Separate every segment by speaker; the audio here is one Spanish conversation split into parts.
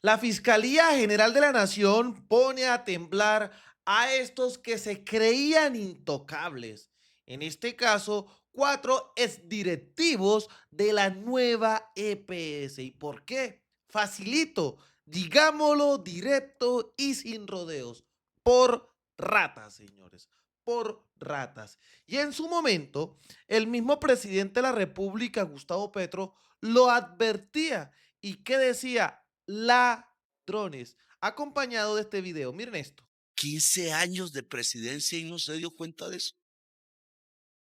Speaker 1: La Fiscalía General de la Nación pone a temblar a estos que se creían intocables. En este caso, cuatro exdirectivos de la nueva EPS. ¿Y por qué? Facilito, digámoslo directo y sin rodeos. Por ratas, señores. Por ratas. Y en su momento, el mismo presidente de la República, Gustavo Petro, lo advertía. ¿Y qué decía? Ladrones. Acompañado de este video. Miren esto.
Speaker 2: 15 años de presidencia y no se dio cuenta de eso.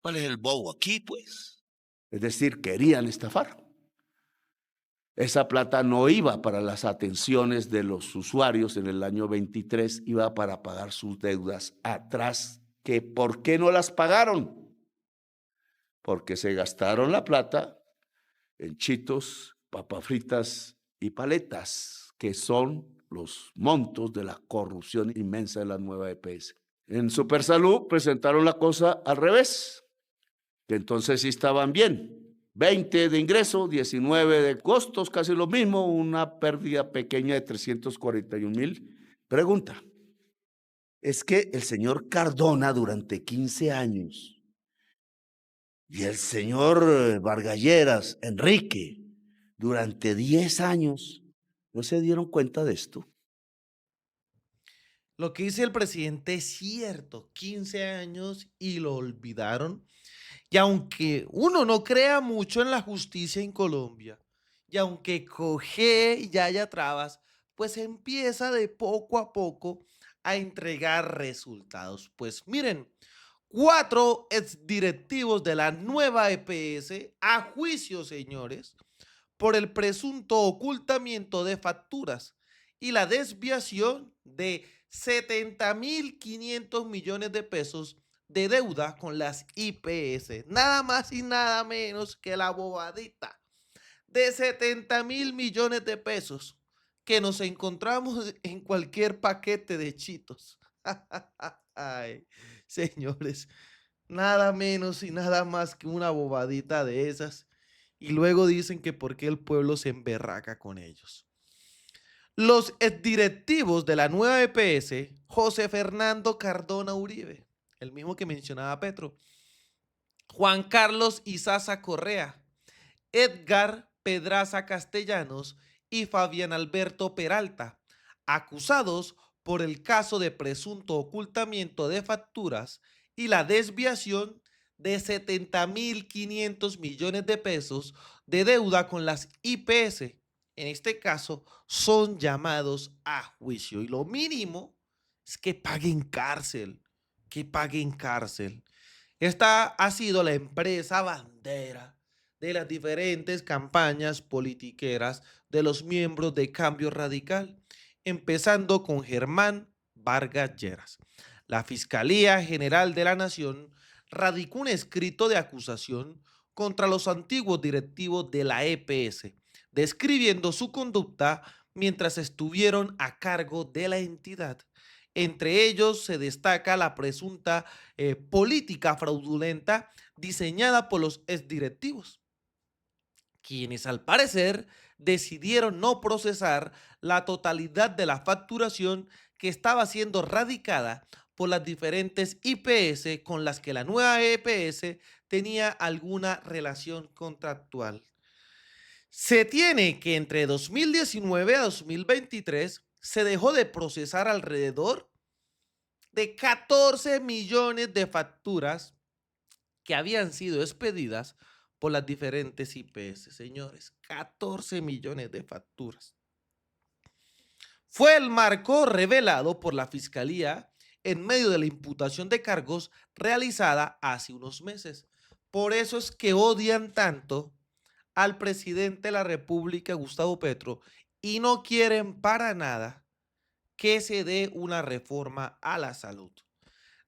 Speaker 2: ¿Cuál es el bobo aquí, pues? Es decir, querían estafar. Esa plata no iba para las atenciones de los usuarios en el año 23, iba para pagar sus deudas atrás. ¿Que por qué no las pagaron? Porque se gastaron la plata en chitos, papas fritas y paletas, que son los montos de la corrupción inmensa de la nueva EPS. En Supersalud presentaron la cosa al revés, que entonces sí estaban bien. 20 de ingreso, 19 de costos, casi lo mismo, una pérdida pequeña de 341,000. Pregunta, es que el señor Cardona durante 15 años y el señor Vargalleras, Enrique, durante 10 años, ¿no se dieron cuenta de esto?
Speaker 1: Lo que dice el presidente es cierto. 15 años y lo olvidaron. Y aunque uno no crea mucho en la justicia en Colombia, y aunque coge y haya trabas, pues empieza de poco a poco a entregar resultados. Pues miren, cuatro exdirectivos de la nueva EPS a juicio, señores, por el presunto ocultamiento de facturas y la desviación de 70.500 millones de pesos de deuda con las IPS. Nada más y nada menos que la bobadita de 70.000 millones de pesos que nos encontramos en cualquier paquete de chitos. Ay, señores, nada menos y nada más que una bobadita de esas. Y luego dicen que por qué el pueblo se emberraca con ellos. Los exdirectivos de la nueva EPS, José Fernando Cardona Uribe, el mismo que mencionaba Petro, Juan Carlos Izaza Correa, Edgar Pedraza Castellanos y Fabián Alberto Peralta, acusados por el caso de presunto ocultamiento de facturas y la desviación de 70.500 millones de pesos de deuda con las IPS. En este caso, son llamados a juicio y lo mínimo es que paguen cárcel, que paguen cárcel. Esta ha sido la empresa bandera de las diferentes campañas politiqueras de los miembros de Cambio Radical, empezando con Germán Vargas Lleras. La Fiscalía General de la Nación radicó un escrito de acusación contra los antiguos directivos de la EPS, describiendo su conducta mientras estuvieron a cargo de la entidad. Entre ellos se destaca la presunta política fraudulenta diseñada por los exdirectivos, quienes al parecer decidieron no procesar la totalidad de la facturación que estaba siendo radicada por las diferentes IPS con las que la nueva EPS tenía alguna relación contractual. Se tiene que entre 2019 a 2023 se dejó de procesar alrededor de 14 millones de facturas que habían sido expedidas por las diferentes IPS, señores. 14 millones de facturas. Fue el marco revelado por la Fiscalía en medio de la imputación de cargos realizada hace unos meses. Por eso es que odian tanto al presidente de la República, Gustavo Petro, y no quieren para nada que se dé una reforma a la salud.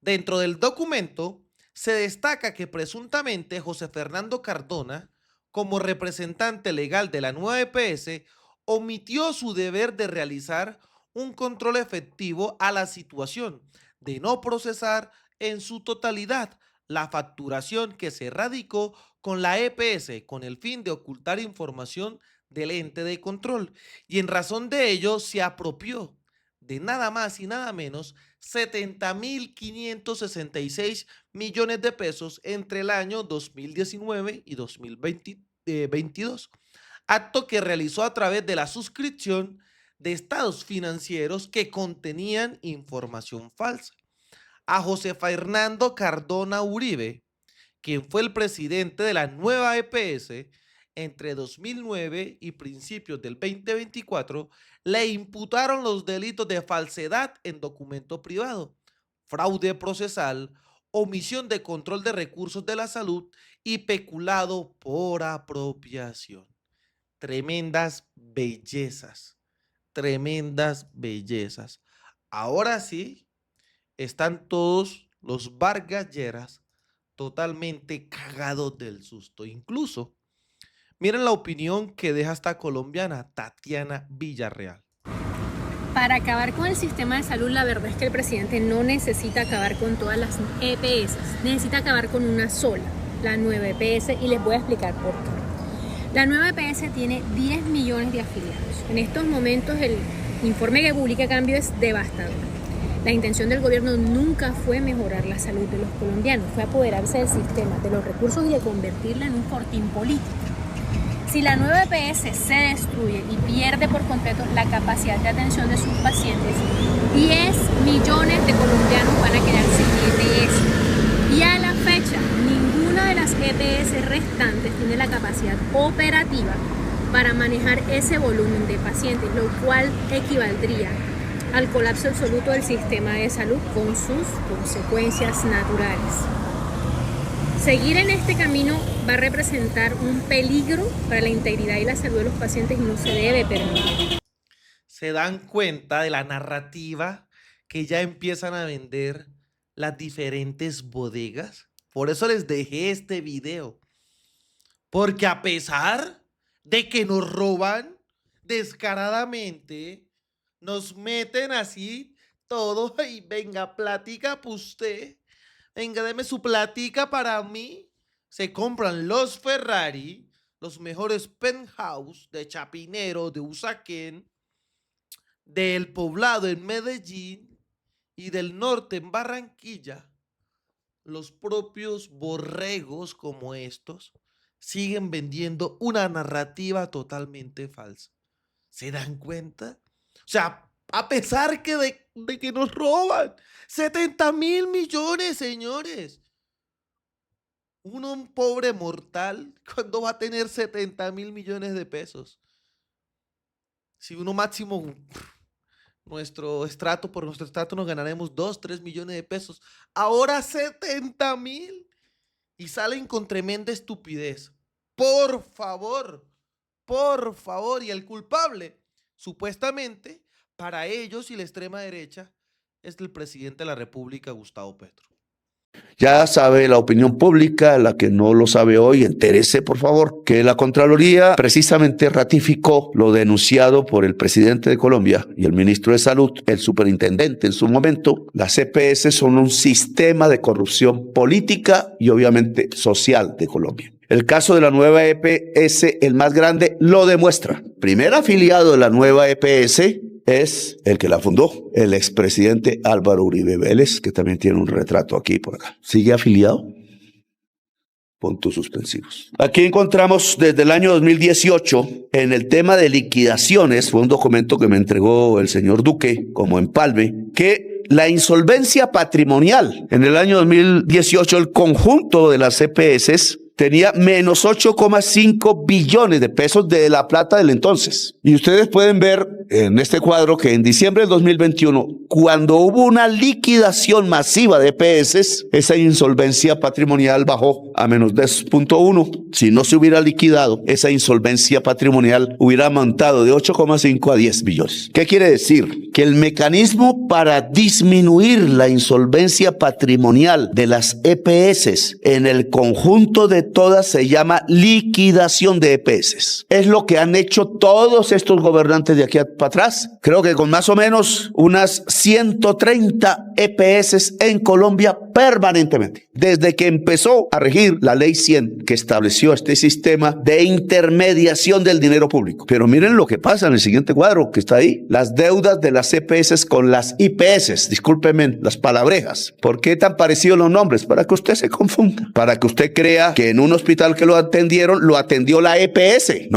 Speaker 1: Dentro del documento se destaca que presuntamente José Fernando Cardona, como representante legal de la nueva EPS, omitió su deber de realizar un control efectivo a la situación, de no procesar en su totalidad la facturación que se radicó con la EPS con el fin de ocultar información del ente de control y en razón de ello se apropió de nada más y nada menos 70.566 millones de pesos entre el año 2019 y 2022, acto que realizó a través de la suscripción de estados financieros que contenían información falsa. A José Fernando Cardona Uribe, quien fue el presidente de la nueva EPS entre 2009 y principios del 2024, le imputaron los delitos de falsedad en documento privado, fraude procesal, omisión de control de recursos de la salud y peculado por apropiación. Tremendas bellezas, tremendas bellezas. Ahora sí, están todos los Vargas Lleras totalmente cagados del susto. Incluso, miren la opinión que deja esta colombiana, Tatiana Villarreal.
Speaker 3: Para acabar con el sistema de salud, la verdad es que el presidente no necesita acabar con todas las EPS, necesita acabar con una sola, la nueva EPS, y les voy a explicar por qué. La nueva EPS tiene 10 millones de afiliados. En estos momentos el informe que publica Cambio es devastador. La intención del gobierno nunca fue mejorar la salud de los colombianos, fue apoderarse del sistema, de los recursos y de convertirla en un fortín político. Si la nueva EPS se destruye y pierde por completo la capacidad de atención de sus pacientes, 10 millones de colombianos van a quedar sin EPS. Y a la fecha, ninguna de las EPS restantes tiene la capacidad operativa para manejar ese volumen de pacientes, lo cual equivaldría al colapso absoluto del sistema de salud con sus consecuencias naturales. Seguir en este camino va a representar un peligro para la integridad y la salud de los pacientes y no se debe permitir.
Speaker 1: ¿Se dan cuenta de la narrativa que ya empiezan a vender las diferentes bodegas? Por eso les dejé este video. Porque a pesar de que nos roban descaradamente, nos meten así todo y venga, platica pa' usted. Venga, deme su platica para mí. Se compran los Ferrari, los mejores penthouse de Chapinero, de Usaquén, del Poblado en Medellín y del norte en Barranquilla. Los propios borregos como estos siguen vendiendo una narrativa totalmente falsa. ¿Se dan cuenta? O sea, a pesar de que nos roban 70.000 millones, señores. Un pobre mortal, ¿cuándo va a tener 70.000 millones de pesos? Si uno máximo, por nuestro estrato nos ganaremos 2, 3 millones de pesos. Ahora 70.000 y salen con tremenda estupidez. Por favor. Y el culpable, supuestamente, para ellos y la extrema derecha, es el presidente de la República, Gustavo Petro.
Speaker 2: Ya sabe la opinión pública, la que no lo sabe hoy, entérese por favor, que la Contraloría precisamente ratificó lo denunciado por el presidente de Colombia y el ministro de Salud, el superintendente en su momento. Las EPS son un sistema de corrupción política y obviamente social de Colombia. El caso de la nueva EPS, el más grande, lo demuestra. Primer afiliado de la nueva EPS es el que la fundó, el expresidente Álvaro Uribe Vélez, que también tiene un retrato aquí por acá. ¿Sigue afiliado? Puntos suspensivos. Aquí encontramos desde el año 2018, en el tema de liquidaciones, fue un documento que me entregó el señor Duque como empalme, que la insolvencia patrimonial en el año 2018, el conjunto de las EPS tenía menos 8,5 billones de pesos de la plata del entonces. Y ustedes pueden ver en este cuadro que en diciembre del 2021, cuando hubo una liquidación masiva de EPS, esa insolvencia patrimonial bajó a menos 10,1. Si no se hubiera liquidado, esa insolvencia patrimonial hubiera aumentado de 8,5 a 10 billones. ¿Qué quiere decir? Que el mecanismo para disminuir la insolvencia patrimonial de las EPS en el conjunto de todas se llama liquidación de EPS. Es lo que han hecho todos estos gobernantes de aquí para atrás. Creo que con más o menos unas 130 EPS en Colombia permanentemente, desde que empezó a regir la Ley 100, que estableció este sistema de intermediación del dinero público. Pero miren lo que pasa en el siguiente cuadro que está ahí. Las deudas de las EPS con las IPS, discúlpenme las palabrejas. ¿Por qué tan parecidos los nombres? Para que usted se confunda, para que usted crea que en un hospital que lo atendieron, lo atendió la EPS.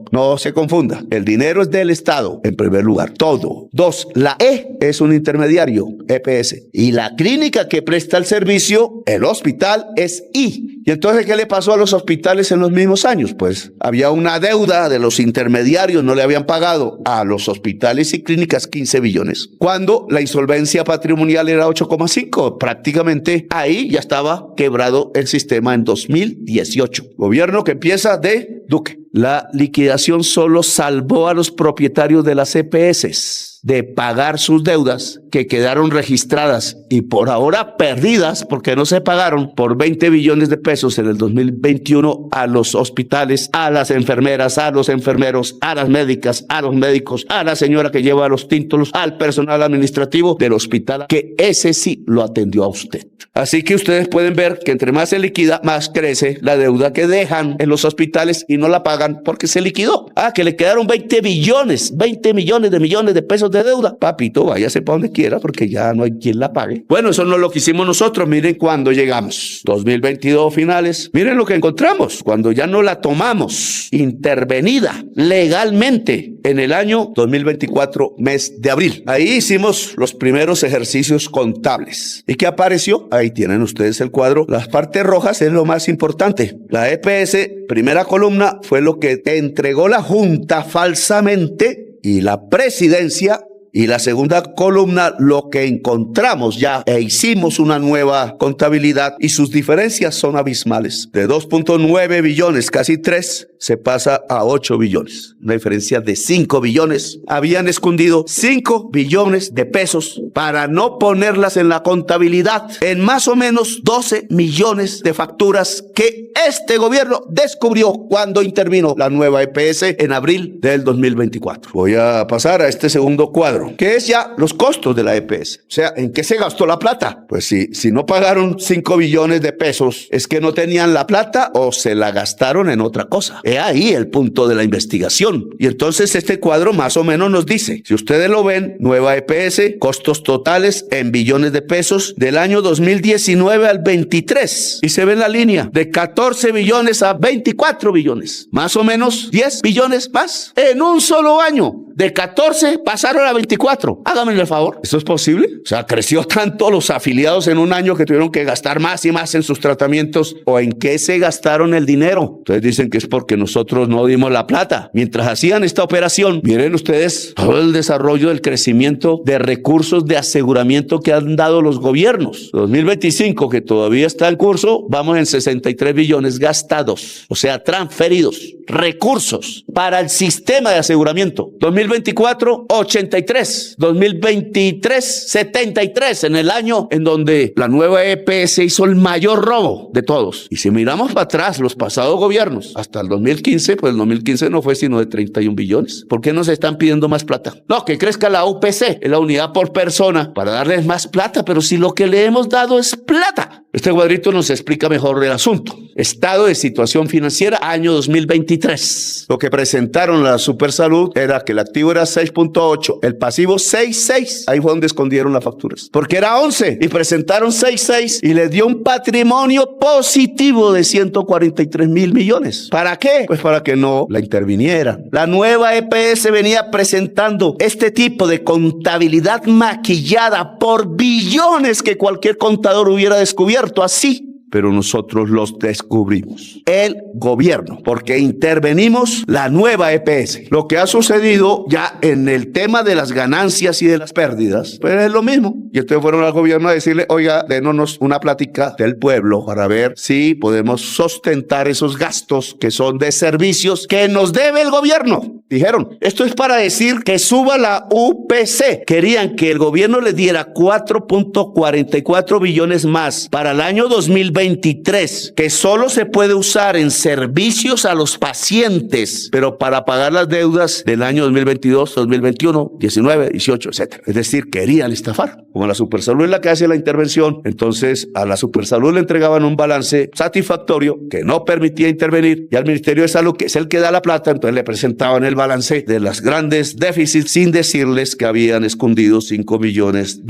Speaker 2: No se confunda. El dinero es del Estado, en primer lugar, todo. 2, la E es un intermediario, EPS. Y la clínica que presta el servicio, el hospital, es I. ¿Y entonces qué le pasó a los hospitales en los mismos años? Pues había una deuda de los intermediarios, no le habían pagado a los hospitales y clínicas 15 billones. Cuando la insolvencia patrimonial era 8,5, prácticamente ahí ya estaba quebrado el sistema en 2018. Gobierno que empieza de Duque. La liquidación solo salvó a los propietarios de las EPS de pagar sus deudas que quedaron registradas y por ahora perdidas porque no se pagaron por 20 billones de pesos en el 2021 a los hospitales, a las enfermeras, a los enfermeros, a las médicas, a los médicos, a la señora que lleva los títulos, al personal administrativo del hospital, que ese sí lo atendió a usted. Así que ustedes pueden ver que entre más se liquida, más crece la deuda que dejan en los hospitales y no la pagan porque se liquidó. Que le quedaron 20 millones de pesos de deuda. Papito, váyase para donde quiera porque ya no hay quien la pague. Bueno, eso no es lo que hicimos nosotros. Miren cuando llegamos. 2022 finales. Miren lo que encontramos cuando ya no la tomamos intervenida legalmente en el año 2024, mes de abril. Ahí hicimos los primeros ejercicios contables. ¿Y qué apareció? Ahí tienen ustedes el cuadro. Las partes rojas es lo más importante. La EPS, primera columna, fue lo que te entregó la Junta falsamente y la presidencia. Y la segunda columna, lo que encontramos ya e hicimos una nueva contabilidad y sus diferencias son abismales. De 2.9 billones, casi 3, se pasa a 8 billones. Una diferencia de 5 billones. Habían escondido 5 billones de pesos para no ponerlas en la contabilidad. En más o menos 12 millones de facturas que este gobierno descubrió cuando intervino la nueva EPS en abril del 2024. Voy a pasar a este segundo cuadro, que es ya los costos de la EPS. O sea, ¿en qué se gastó la plata? Pues si no pagaron 5 billones de pesos, es que no tenían la plata o se la gastaron en otra cosa. He ahí el punto de la investigación. Y entonces este cuadro más o menos nos dice, si ustedes lo ven, nueva EPS, costos totales en billones de pesos del año 2019 al 23. Y se ve en la línea de 14 billones a 24 billones. Más o menos 10 billones más en un solo año. De 14 pasaron a 24. Háganme el favor. ¿Esto es posible? O sea, creció tanto los afiliados en un año que tuvieron que gastar más y más en sus tratamientos. ¿O en qué se gastaron el dinero? Entonces dicen que es porque nosotros no dimos la plata. Mientras hacían esta operación, miren ustedes todo el desarrollo del crecimiento de recursos de aseguramiento que han dado los gobiernos. 2025, que todavía está en curso, vamos en 63 billones gastados. O sea, transferidos. Recursos para el sistema de aseguramiento. 2024, 83. 2023, 73. En el año en donde la nueva EPS hizo el mayor robo de todos. Y si miramos para atrás los pasados gobiernos, hasta el 2015, pues el 2015 no fue sino de 31 billones. ¿Por qué nos están pidiendo más plata? No, que crezca la UPC, la unidad por persona, para darles más plata, pero si lo que le hemos dado es plata. Este cuadrito nos explica mejor el asunto. Estado de situación financiera, año 2023. Lo que presentaron la Supersalud era que el activo era 6.8, el pasivo 6.6. Ahí fue donde escondieron las facturas. Porque era 11 y presentaron 6.6 y les dio un patrimonio positivo de 143 mil millones. ¿Para qué? Pues para que no la intervinieran. La nueva EPS venía presentando este tipo de contabilidad maquillada por billones que cualquier contador hubiera descubierto así. Pero nosotros los descubrimos. El gobierno, porque intervenimos la nueva EPS. Lo que ha sucedido ya en el tema de las ganancias y de las pérdidas, pues es lo mismo. Y entonces fueron al gobierno a decirle, oiga, démonos una plática del pueblo para ver si podemos sustentar esos gastos que son de servicios que nos debe el gobierno. Dijeron, esto es para decir que suba la UPC. Querían que el gobierno les diera 4.44 billones más para el año 2020 2023, que solo se puede usar en servicios a los pacientes, pero para pagar las deudas del año 2022, 2021, 19, 18, etc. Es decir, querían estafar. Como la Supersalud es la que hace la intervención, entonces a la Supersalud le entregaban un balance satisfactorio que no permitía intervenir, y al Ministerio de Salud, que es el que da la plata, entonces le presentaban el balance de los grandes déficits sin decirles que habían escondido 5 billones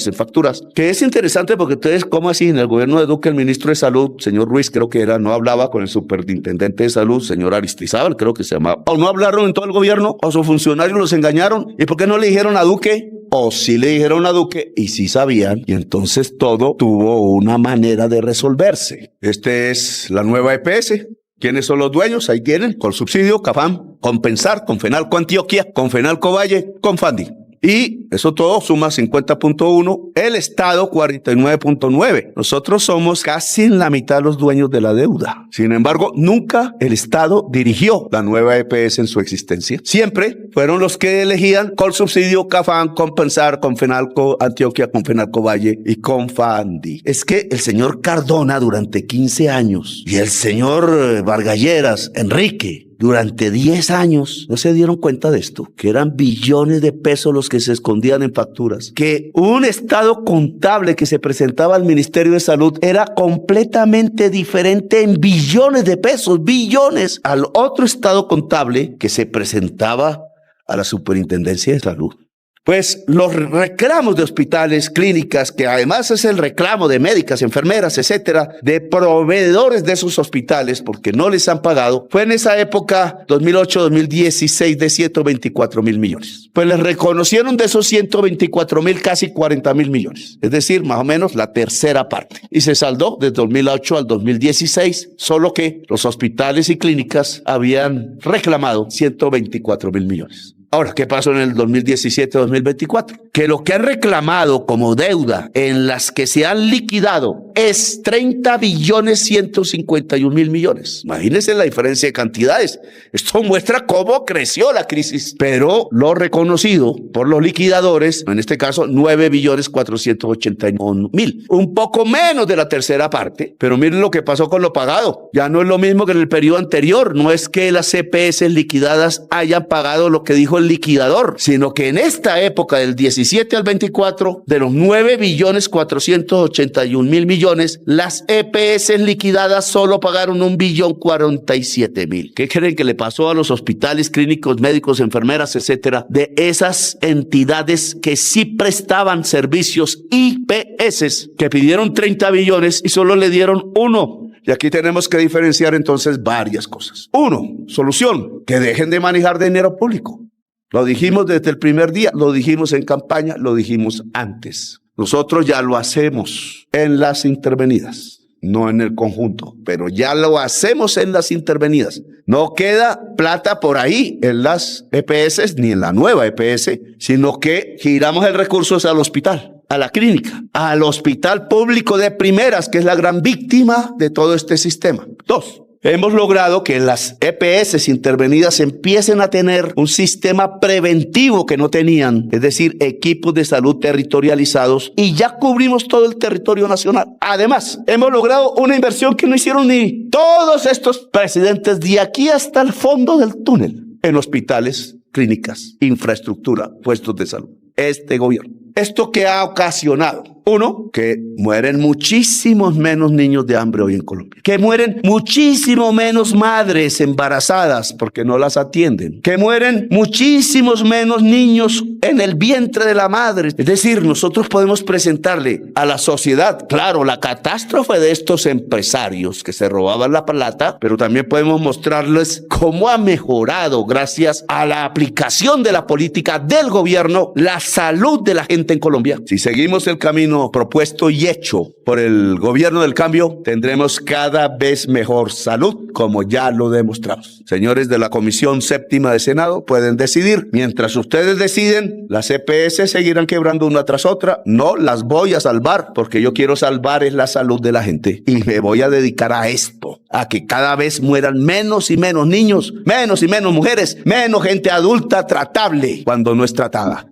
Speaker 2: en facturas. Que es interesante porque ustedes, ¿cómo así? En el gobierno de Duque, el ministro de Salud, señor Ruiz, creo que era, no hablaba con el superintendente de Salud, señor Aristizábal, creo que se llamaba. O no hablaron en todo el gobierno, o sus funcionarios los engañaron. ¿Y por qué no le dijeron a Duque? O sí le dijeron a Duque y sí sabían, y entonces todo tuvo una manera de resolverse. Este es la nueva EPS. ¿Quiénes son los dueños? Ahí tienen, Colsubsidio, Cafam, Compensar, Confenalco Antioquia, Confenalco Valle, Confandi. Y eso todo suma 50.1, el Estado 49.9. Nosotros somos casi en la mitad los dueños de la deuda. Sin embargo, nunca el Estado dirigió la nueva EPS en su existencia. Siempre fueron los que elegían Colsubsidio, Cafam, Compensar, Confenalco Antioquia, Confenalco Valle y Confandi. Es que el señor Cardona durante 15 años y el señor Vargas Lleras, Enrique, durante 10 años no se dieron cuenta de esto, que eran billones de pesos los que se escondían en facturas, que un estado contable que se presentaba al Ministerio de Salud era completamente diferente en billones de pesos, billones, al otro estado contable que se presentaba a la Superintendencia de Salud. Pues los reclamos de hospitales, clínicas, que además es el reclamo de médicas, enfermeras, etcétera, de proveedores de esos hospitales porque no les han pagado, fue en esa época, 2008-2016, de 124.000 millones. Pues les reconocieron de esos 124.000 casi 40.000 millones, es decir, más o menos la tercera parte. Y se saldó desde 2008 al 2016, solo que los hospitales y clínicas habían reclamado 124.000 millones. Ahora, ¿qué pasó en el 2017-2024? Que lo que han reclamado como deuda en las que se han liquidado es 30.151.000 millones. Imagínense la diferencia de cantidades. Esto muestra cómo creció la crisis, pero lo reconocido por los liquidadores, en este caso 9.481.000. Un poco menos de la tercera parte, pero miren lo que pasó con lo pagado. Ya no es lo mismo que en el periodo anterior. No es que las EPS liquidadas hayan pagado lo que dijo el liquidador, sino que en esta época del 17 al 24, de los 9.481.000 millones, las EPS liquidadas solo pagaron 1.047.000. ¿Qué creen que le pasó a los hospitales, clínicos, médicos, enfermeras, etcétera, de esas entidades que sí prestaban servicios IPS, que pidieron 30 billones y solo le dieron 1? Y aquí tenemos que diferenciar entonces varias cosas. 1, solución, que dejen de manejar dinero público. Lo dijimos desde el primer día, lo dijimos en campaña, lo dijimos antes. Nosotros ya lo hacemos en las intervenidas, no en el conjunto, pero ya lo hacemos en las intervenidas. No queda plata por ahí en las EPS ni en la nueva EPS, sino que giramos el recurso al hospital, a la clínica, al hospital público de primeras, que es la gran víctima de todo este sistema. 2. Hemos logrado que las EPS intervenidas empiecen a tener un sistema preventivo que no tenían, es decir, equipos de salud territorializados, y ya cubrimos todo el territorio nacional. Además, hemos logrado una inversión que no hicieron ni todos estos presidentes de aquí hasta el fondo del túnel, en hospitales, clínicas, infraestructura, puestos de salud. Este gobierno. ¿Esto qué ha ocasionado? 1, que mueren muchísimos menos niños de hambre hoy en Colombia. Que mueren muchísimo menos madres embarazadas porque no las atienden. Que mueren muchísimos menos niños en el vientre de la madre. Es decir, nosotros podemos presentarle a la sociedad, claro, la catástrofe de estos empresarios que se robaban la plata, pero también podemos mostrarles cómo ha mejorado, gracias a la aplicación de la política del gobierno, la salud de la gente en Colombia. Si seguimos el camino propuesto y hecho por el gobierno del cambio, tendremos cada vez mejor salud, como ya lo demostramos. Señores de la Comisión Séptima de Senado, pueden decidir. Mientras ustedes deciden, las EPS seguirán quebrando una tras otra. No las voy a salvar, porque yo quiero salvar es la salud de la gente. Y me voy a dedicar a esto, a que cada vez mueran menos y menos niños, menos y menos mujeres, menos gente adulta tratable cuando no es tratada.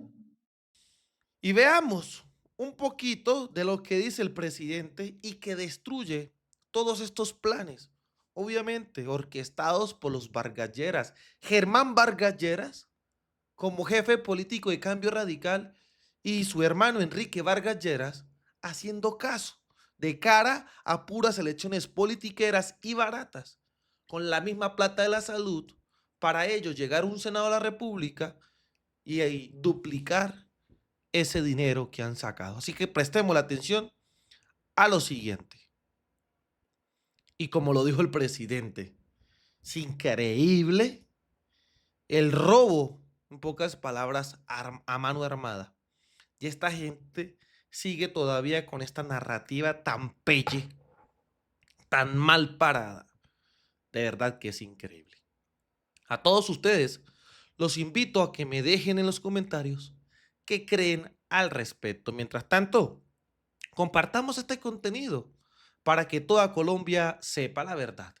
Speaker 1: Y veamos un poquito de lo que dice el presidente y que destruye todos estos planes, obviamente orquestados por los Vargas Lleras. Germán Vargas Lleras, como jefe político de Cambio Radical, y su hermano Enrique Vargas Lleras, haciendo caso de cara a puras elecciones politiqueras y baratas, con la misma plata de la salud, para ellos llegar a un Senado de la República y ahí duplicar ese dinero que han sacado. Así que prestemos la atención a lo siguiente. Y como lo dijo el presidente, es increíble el robo, en pocas palabras, a mano armada. Y esta gente sigue todavía con esta narrativa tan pelle, tan mal parada. De verdad que es increíble. A todos ustedes los invito a que me dejen en los comentarios qué creen al respecto. Mientras tanto, compartamos este contenido para que toda Colombia sepa la verdad.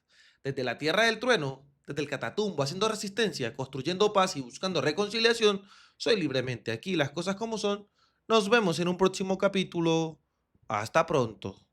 Speaker 1: Desde la tierra del trueno, desde el Catatumbo, haciendo resistencia, construyendo paz y buscando reconciliación, soy Libremente aquí, las cosas como son. Nos vemos en un próximo capítulo. Hasta pronto.